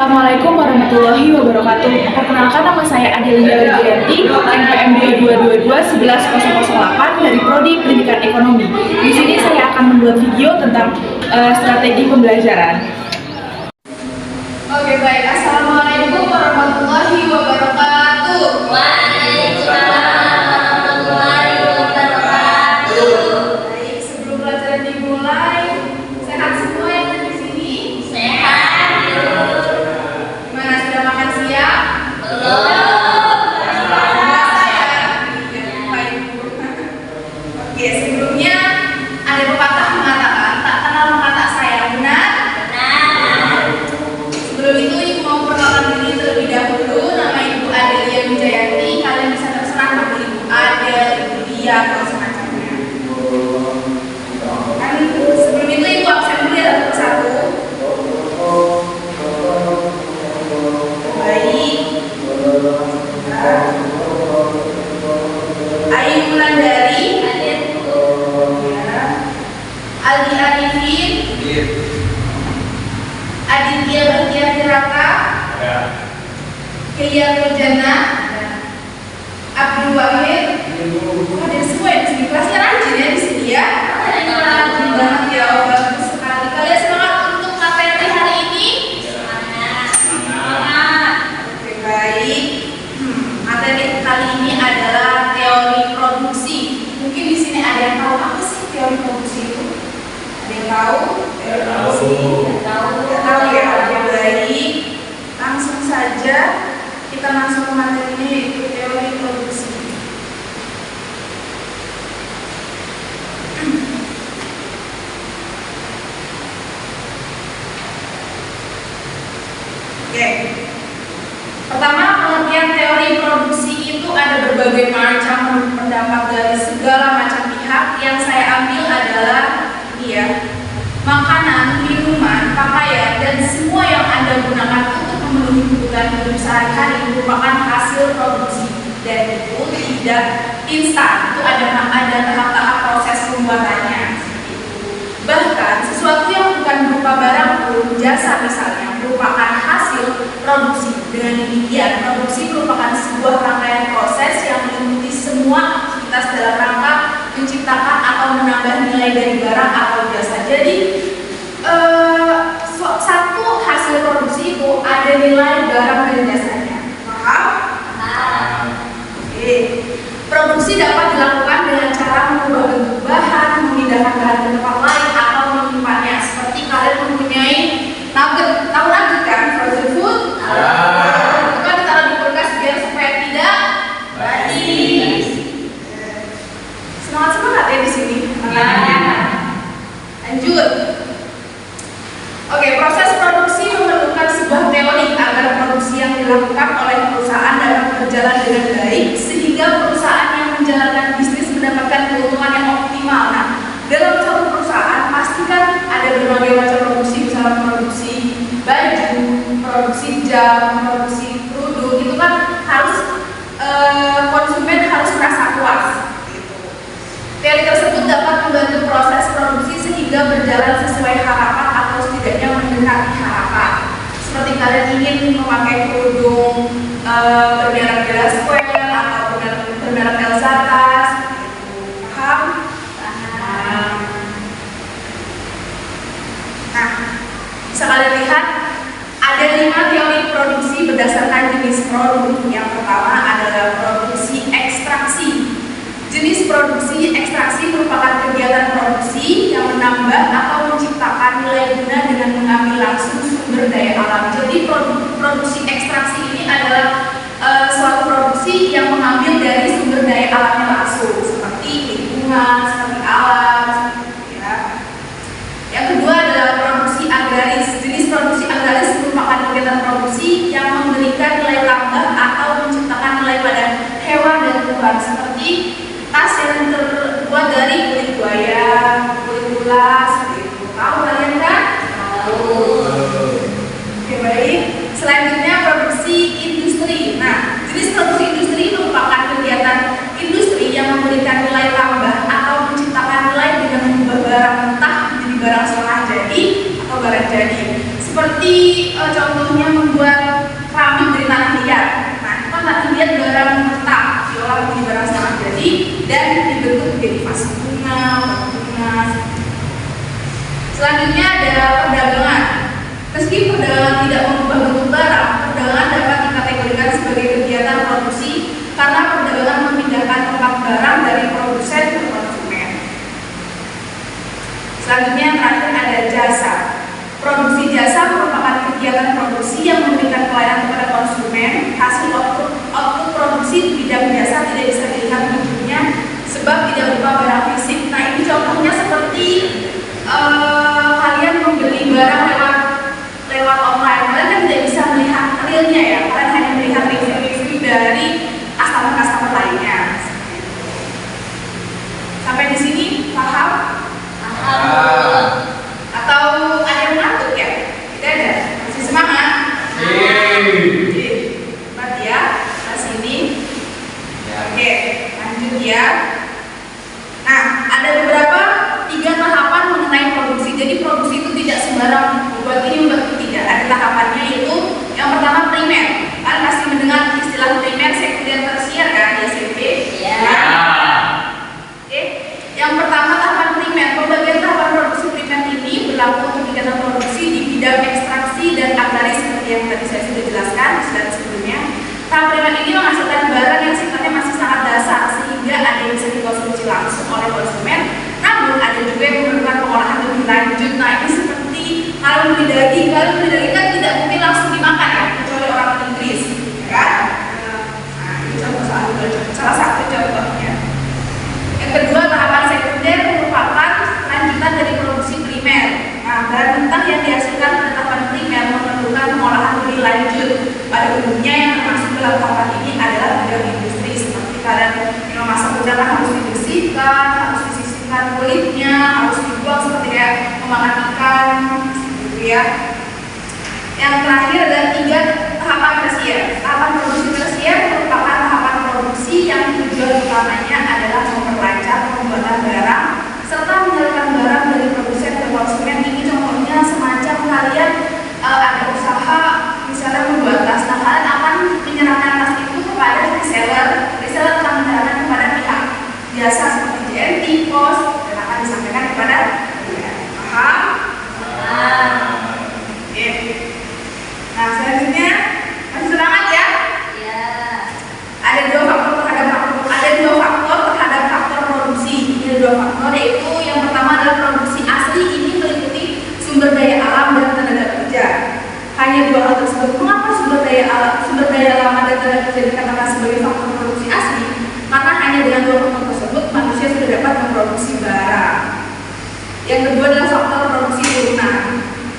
Assalamualaikum warahmatullahi wabarakatuh. Perkenalkan, nama saya Adelia Widianti, NPM 2222-1108 dari Prodi Pendidikan Ekonomi. Di sini saya akan membuat video tentang strategi pembelajaran. Oke, baik. Assalamualaikum warahmatullahi wabarakatuh. Waalaikumsalam warahmatullahi wabarakatuh. Baik, sebelum pelajaran dimulai, sehat semua yang ada di sini? Sehat. Gimana, sudah makan siang? Belum. Puasa ya? Baik, Bu. Oke, sebelumnya ada pepatah mengatakan, tak kenal maka tak sayang. Benar? Benar. Sebelum itu, Ibu mau perkenalkan diri terlebih dahulu. Nama Ibu Adelia Wijayanti. Kalian bisa terserah panggil Ibu Ade, Ibu Dia, atau semacamnya. Kan sebelum itu Ibu absen dulu ya satu-satu. Baik. Ayu Wulandari. Ya. Aldi Arifin. Aditya Bahtiar Tiraka. Kelia Nurjana. Abdul Wahid. Ada semua ya di sini. Kelasnya rajin ya di sini ya. Rajin banget ya, bagus sekali. Kalian semangat untuk materi hari ini? Semangat. Oke, baik. Materi kali ini adalah teori produksi. Mungkin di sini ada yang tahu apa sih teori produksi itu? Ada yang tahu? Teori produksi? Tidak tahu ya. Oke, baik. Langsung saja kita masuk ke materinya, yaitu teori produksi. Oke. Pertama, pengertian teori produksi itu ada berbagai macam pendapat dari segala macam pihak. Yang saya ambil adalah ini ya, makanan, minuman, pakaian, dan semua yang Anda gunakan untuk memenuhi kebutuhan hidup sehari-hari merupakan hasil produksi, dan itu tidak instan. Itu ada tahap-tahap proses pembuatannya. Bahkan sesuatu yang bukan berupa barang pun, jasa misalnya, merupakan hasil produksi. Dengan demikian, produksi merupakan sebuah rangkaian proses yang meliputi semua aktivitas dalam rangka menciptakan atau menambah nilai dari barang atau jasa. Jadi satu hasil produksi itu ada nilai barang dan jasanya. Paham? Oke. Produksi dapat dilakukan dengan cara mengubah bentuk bahan, memindahkan bahan ke tempat lain, atau menyimpannya. Seperti kalian mempunyai nugget, tahu nugget kan? Frozen food? Itu kan ditaruh di kulkas biar supaya tidak basi. Semangat ya di sini. Lanjut. Oke, proses produksi memerlukan sebuah teori agar produksi yang dilakukan oleh perusahaan dapat berjalan dengan baik, sehingga perusahaan yang menjalankan bisnis mendapatkan keuntungan yang optimal. Nah, dalam suatu perusahaan pastikan ada berbagai macam produksi, misalnya produksi baju, produksi jam, produksi kerudung. Itu kan harus konsumen harus merasa puas. Teori tersebut dapat membantu proses produksi sehingga berjalan sesuai harapan atau setidaknya mendekati harapan. Seperti kalian ingin memakai kerudung bermerek Bella Square atau bermerek Elzatas, paham? Nah, bisa kalian lihat ada 5 teori produksi berdasarkan jenis produk. Yang pertama adalah produksi ekstraksi. Jenis produksi ekstraksi merupakan kegiatan produksi yang menambah atau menciptakan nilai guna dengan mengambil langsung sumber daya alam. Jadi produksi ekstraksi ini adalah suatu produksi yang mengambil dari sumber daya alamnya langsung, seperti lingkungan, seperti alam, seperti ya. Yang kedua adalah produksi agraris. Jenis produksi agraris merupakan kegiatan produksi yang memberikan nilai tambah atau menciptakan nilai pada hewan dan tumbuhan, seperti tas yang terbuat dari kulit buaya, kulit ulas, seperti itu. Tahu kalian kan? Tahu. Oke, baik. Selanjutnya produksi industri. Nah, jenis produksi industri merupakan kegiatan industri yang memberikan nilai tambah atau menciptakan nilai dengan mengubah barang mentah menjadi barang setengah jadi atau barang jadi. Seperti contohnya membuat setelah beli barang setengah jadi dan dibentuk menjadi fase bunga. Selanjutnya ada perdagangan. Meski perdagangan tidak mengubah bentuk barang, perdagangan dapat dikategorikan sebagai kegiatan produksi karena perdagangan memindahkan tempat barang dari produsen ke konsumen. Selanjutnya yang terakhir ada jasa. Produksi jasa merupakan kegiatan produksi yang memberikan pelayanan kepada konsumen. Hasil output produksi di bidang jasa tidak bisa dilihat bentuknya sebab tidak berupa barang fisik. Nah, ini contohnya seperti kalian membeli barang lewat online. Kalian kan tidak bisa melihat realnya ya. Kalian hanya melihat review-review dari customer lainnya. Sampai di sini paham? Alhamdulillah. Atau ada yang ngantuk ya? Tidak ada. Masih semangat? Hebat ya. Nah sini. Oke, lanjut ya. Nah, ada beberapa 3 tahapan mengenai produksi. Jadi produksi itu tidak sembarang buat ini untuk tidak. Ada tahapannya, yaitu yang pertama primer. Kalian pasti mendengar istilah primer, sekunder, tersier kan di SMP? Ya. Oke. Yang pertama tahapan primer. Pembagian tahapan produksi primer ini berlaku untuk kegiatan produksi di bidang ekstraksi dan agraris seperti yang tadi saya sudah jelaskan di slide sebelumnya. Tahap primer ini menghasilkan barang yang sifatnya masih sangat dasar sehingga ada yang bisa dikonsumsi langsung oleh konsumen. Namun ada juga yang memerlukan pengolahan lebih lanjut. Nah, ini seperti kalau beli daging kan tidak mungkin langsung dimakan ya, kecuali orang Inggris, ya kan? Nah, ini salah satu contohnya. Yang kedua, tahapan sekunder merupakan lanjutan dari produksi primer. Nah, bahan mentah yang dihasilkan pada tahapan primer memerlukan pengolahan lebih lanjut. Pada umumnya yang termasuk dalam tahapan ini adalah bidang industri, seperti kalian yang masak udang kan harus dibersihkan, harus disisihkan kulitnya, harus dibuang seperti kayak memakan ikan, gitu ya. Yang terakhir ada 3 tahapan tersier. Tahapan produksi tersier merupakan tahapan produksi yang tujuan utamanya adalah memperlancar pembuatan barang serta menyalurkan barang dari produsen ke konsumen. Ini contohnya semacam kalian ada usaha misalnya membuat tas. Nah, kalian akan menyerahkan tas itu kepada reseller. Reseller akan menyerahkan kepada pihak jasa seperti JNT, POS, dan akan disampaikan kepada kalian. Paham? Oke. Nah, selanjutnya masih semangat ya? Ya. Ada dua faktor terhadap faktor produksi. Ini 2 faktor, yaitu yang pertama adalah produksi asli. Ini meliputi sumber daya alam dan tenaga kerja. Hanya 2 hal tersebut. Mengapa sumber daya alam dan tenaga kerja dikatakan sebagai faktor produksi asli? Karena hanya dengan 2 faktor tersebut manusia sudah dapat memproduksi barang. Yang kedua adalah faktor produksi turunan.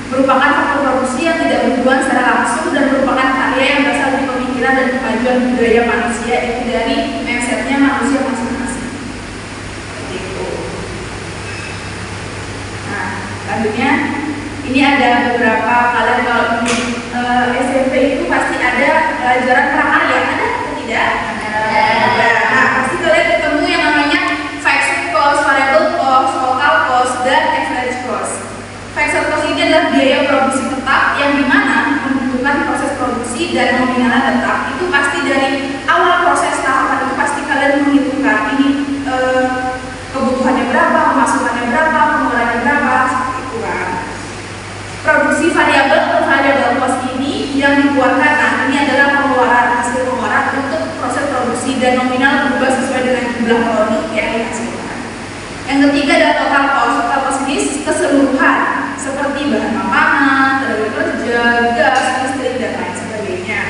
Merupakan faktor produksi yang tidak berhubungan secara langsung dan merupakan karya yang berasal dari pemikiran dan kemajuan budaya manusia, yaitu dari mindsetnya manusia masing-masing. Seperti itu. Nah, selanjutnya ini ada beberapa, kalian kalau di SMP itu pasti ada pelajaran prakarya, ada atau tidak? Ada. Nah, pasti kalian ketemu yang namanya fixed cost, variable cost, total cost, dan average cost. Fixed cost ini adalah biaya produksi tetap yang dimana membutuhkan proses produksi dan nominalnya tetap. Itu pasti dari awal proses tahapan itu pasti kalian menghitungkan ini kebutuhannya berapa, pemasukannya berapa, pengeluarannya berapa, seperti itu kan. Produksi variabel atau variable cost ini yang dikeluarkan, nah ini adalah hasil pengeluaran untuk proses produksi dan nominal berubah sesuai dengan jumlah produk yang dihasilkan. Yang ketiga adalah total cost. Total cost ini keseluruhan seperti bahan makanan, tenaga kerja, gas, listrik, dan lain sebagainya.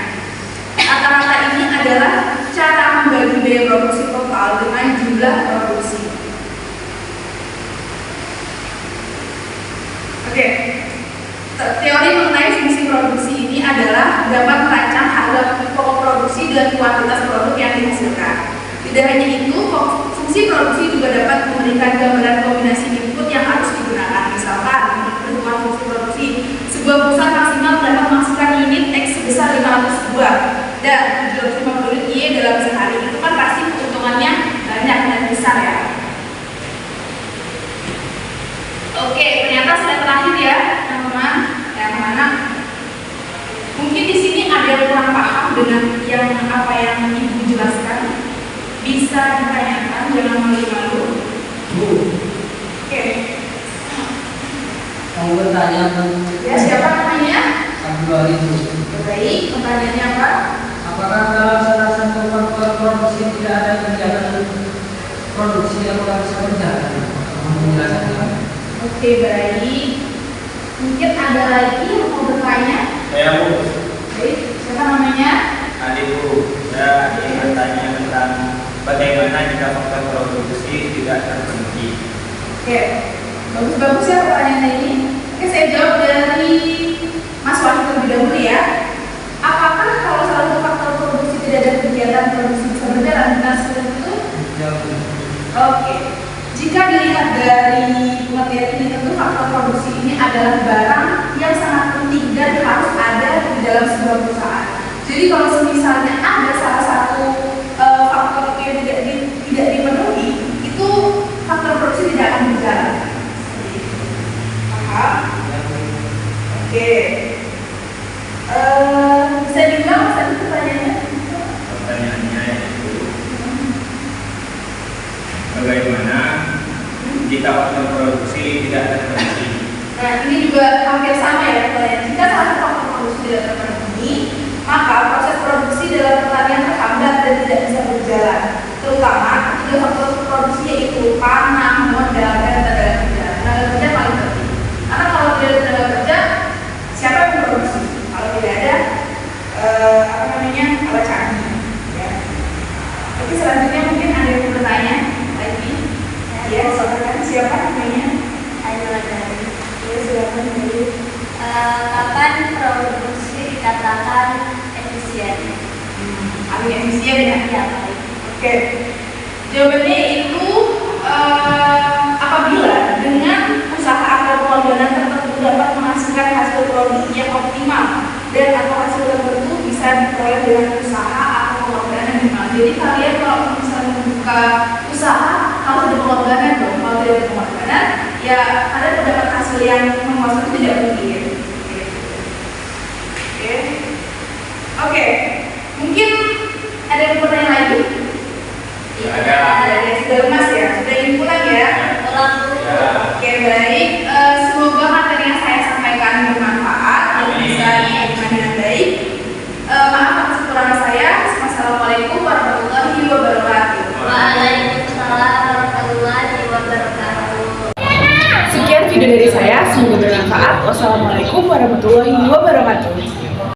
Rata-rata ini adalah cara membagi biaya produksi total dengan jumlah produksi. Oke. Teori mengenai fungsi produksi ini adalah dapat merancang harga pokok produksi dan kuantitas produk yang dihasilkan. Tidak hanya itu, fungsi produksi juga dapat memberikan gambaran kombinasi input yang harus digunakan. Misalkan, bentukan fungsi produksi, sebuah perusahaan maksimal dapat menghasilkan unit X sebesar 500 buah dan 750 unit Y dalam sehari. Itu kan pasti keuntungannya banyak dan besar ya. Oke, ternyata slide terakhir ya, teman-teman. Anak-anak, mungkin di sini ada yang kurang paham dengan apa yang Ibu jelaskan. Bisa ditanyakan, jangan malu-malu. Bu, Oke. mau bertanya Ya, siapa namanya? Abdullah itu. Baik, pertanyaannya apa? Apakah dalam salah satu faktor produksi tidak ada kegiatan produksi yang bisa berjalan? Mau menjelaskan? Oke, baik. Mungkin ada lagi yang mau bertanya? Saya Bu, Baik, siapa namanya? adik Bu, saya ingin bertanya tentang bagaimana jika faktor produksi tidak terpenuhi. Oke, bagus-bagus ya pertanyaannya ini. Oke, saya jawab dari Mas Wahyu terlebih dahulu ya. Apakah kalau salah satu faktor produksi tidak ada kegiatan produksi bisa berjalan? Benar seperti itu? Oke. Jika dilihat dari materi ini, tentu faktor produksi ini adalah barang yang sangat penting dan harus ada di dalam sebuah perusahaan. Jadi kalau misalnya ada salah satu faktor yang tidak dipenuhi, itu faktor produksi tidak akan berjalan. Paham? Oke. Bisa diulang tadi pertanyaannya? Pertanyaannya yaitu, bagaimana jika faktor produksi tidak terpenuhi? Nah, ini juga hampir sama ya pertanyaan. Jika salah satu faktor produksi tidak terpenuhi, maka proses produksi dalam pertanian terhambat dan tidak bisa berjalan. Terutama ketiga faktor produksi yaitu panah, modal, dan tenaga kerja. Tenaga kerja paling penting. Karena kalau tidak ada tenaga kerja, siapa yang memproduksi? Kalau tidak ada alat canggih. Ya. Oke, selanjutnya mungkin ada yang bertanya lagi. Ya, silakan. Siapa namanya? Ayo dari Ya, silakan dulu. kapan produksi dikatakan efisien? Paling efisien ya. Ya baik. Oke. Jawabannya itu apabila dengan usaha atau pengorbanan tertentu dapat menghasilkan hasil produk yang optimal dan atau hasil tertentu bisa diperoleh dengan usaha atau pengorbanan yang minimal. Jadi kalian kalau misalnya membuka usaha harus ada pengorbanan dong. Kalau tidak ada pengorbanan, ya kalian mendapat hasil yang memuaskan itu tidak mungkin. Oke. Mungkin ada yang bertanya lagi? Ada. Ada yang sudah lemas ya? Sudah ingin pulang ya? Pulang dulu. Ya. Oke, baik. Semoga materi yang saya sampaikan bermanfaat dan bisa diterima dengan baik. Maaf atas kekurangan saya. Wassalamualaikum warahmatullahi wabarakatuh. Waalaikumsalam warahmatullahi wabarakatuh. Sekian video dari saya, semoga bermanfaat. Wassalamualaikum warahmatullahi wabarakatuh.